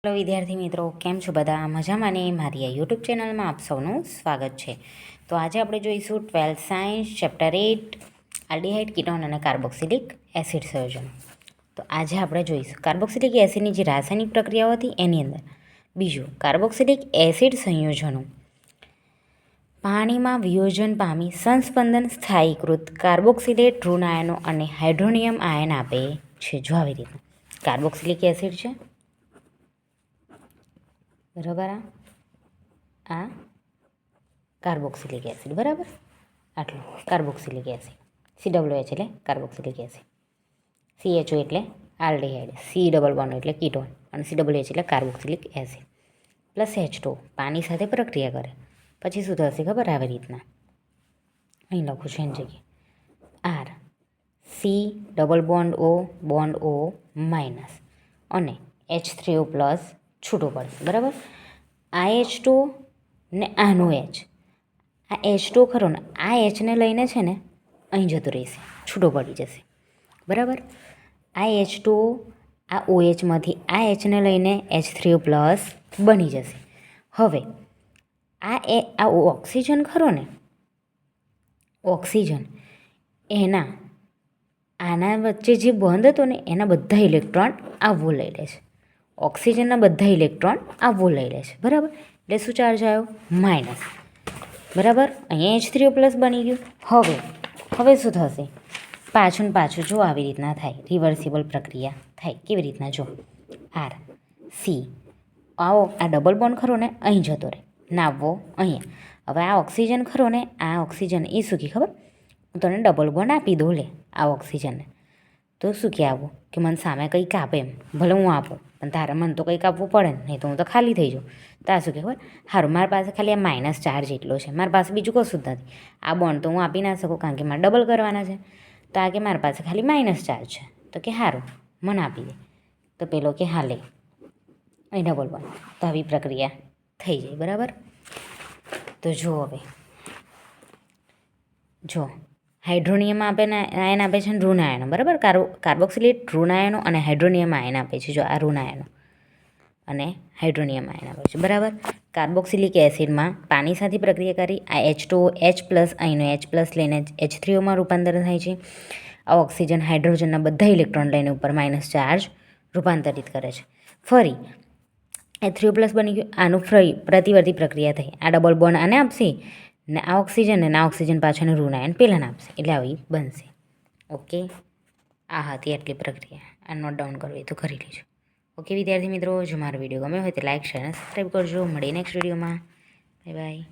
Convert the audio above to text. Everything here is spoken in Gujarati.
હેલો વિદ્યાર્થી મિત્રો, કેમ છો બધા? મજામાં ને? મારી આ યુટ્યુબ ચેનલમાં આપ સૌનું સ્વાગત છે. તો આજે આપણે જોઈશું 12th science chapter 8 aldehyde ketone અને કાર્બોક્સિલિક એસિડ સંયોજન. તો આજે આપણે જોઈશું કાર્બોક્સિલિક એસિડની જે રાસાયણિક પ્રક્રિયાઓ હતી એની અંદર બીજું કાર્બોક્સિલિક એસિડ સંયોજનો પાણીમાં વિયોજન પામી સંસ્પંદન સ્થાયીકૃત કાર્બોક્સિલેટ ઋણ આયનો અને હાઇડ્રોનિયમ આયન આપે છે. જો આવી રીતના કાર્બોક્સિલિક એસિડ છે, બરાબર, આ કાર્બોક્સિલિક એસિડ, બરાબર, આટલું કાર્બોક્સિલિક એસિડ. COH એટલે કાર્બોક્સિલિક એસિડ, CHO એટલે આલ્ડીહાઇડ, C ડબલ બોન્ડ એટલે કીટોન અને COH એટલે કાર્બોક્સિલિક એસિડ પ્લસ H2 પાણી સાથે પ્રક્રિયા કરે પછી શું થશે ખબર? આવી રીતના અહીં લખું છું એની જગ્યાએ R C double bond O minus અને H3O પ્લસ છૂટું પડશે, બરાબર. આ H2 ને આનું H, આ H2 ખરો ને આ Hને લઈને છે ને અહીં જતું રહેશે, છૂટો પડી જશે, બરાબર. આ H2 આ OHમાંથી આ Hને લઈને H3O પ્લસ બની જશે. હવે આ ઓક્સિજન ખરો ને, ઓક્સિજન એના આના વચ્ચે જે બોન્ડ હતો ને એના બધા ઇલેક્ટ્રોન આવવો લઈ લે છે. ઓક્સિજનના બધા ઇલેક્ટ્રોન આવવો લઈ લે છે, બરાબર. એટલે શું ચાર્જ આવ્યો? માઇનસ, બરાબર. અહીંયા H3O પ્લસ બની ગયું. હવે શું થશે? પાછું ને પાછું જો આવી રીતના થાય, રિવર્સિબલ પ્રક્રિયા થાય. કેવી રીતના? જો R C આવો, આ ડબલ બોન્ડ ખરો ને અહીં જતો રહે, નાવવો અહીંયા. હવે આ ઓક્સિજન ખરો ને, આ ઓક્સિજન એ શું કે ખબર? હું તને ડબલ બોન્ડ આપી દઉં લે આ ઓક્સિજનને, તો શું કે આવું કે મને સામે કંઈક આપે, એમ ભલે હું આપું પણ તારે મને તો કંઈક આપવું પડે ને, નહીં તો હું તો ખાલી થઈ જાઉં. તો આ શું કે ખબર? સારું, મારી પાસે ખાલી આ માઇનસ ચાર્જ એટલો છે, મારી પાસે બીજું કશું જ નથી. આ બોન્ડ તો હું આપી ના શકું કારણ કે મારે ડબલ કરવાના છે. તો આ કે મારી પાસે ખાલી માઇનસ ચાર્જ છે, તો કે સારું મને આપી દે. તો પેલો કે હા લે અહીં ડબલ બોન્ડ. તો આવી પ્રક્રિયા થઈ જાય, બરાબર. તો જો હવે જો હાઇડ્રોનિયમ આપે ને આયન આપે છે ને ઋણ આયનો, બરાબર. કાર્બોક્સિલેટ ઋણ આયનો અને હાઇડ્રોનિયમ આયન આપે છે. જો આ ઋણ આયનો અને હાઇડ્રોનિયમ આયન આપે છે, બરાબર. કાર્બોક્સિલિક એસિડમાં પાણી સાથે પ્રક્રિયા કરી આ H2O H પ્લસ અહીંનો H પ્લસ લઈને H3Oમાં રૂપાંતર થાય છે. આ ઓક્સિજન હાઇડ્રોજનના બધા ઇલેક્ટ્રોન લઈને ઉપર માઇનસ ચાર્જ રૂપાંતરિત કરે છે. ફરી H3O પ્લસ બની ગયું, આનું ફરી પ્રતિવર્તી પ્રક્રિયા થઈ, આ ડબલ બોન્ડ આને આપશે ને આ ઓક્સિજન ને આ ઓક્સિજન પાછળનું ઋણ આયન પહેલાંને આપશે, એટલે આવી બનશે. ઓકે, આ હતી આટલી પ્રક્રિયા. આ નોટ ડાઉન કરવી હોય તો કરી લેજો. ઓકે વિદ્યાર્થી મિત્રો, જો મારો વિડીયો ગમ્યો હોય તો લાઇક, શેર અને સબસ્ક્રાઈબ કરજો. મળીએ નેક્સ્ટ વિડીયોમાં. Bye bye.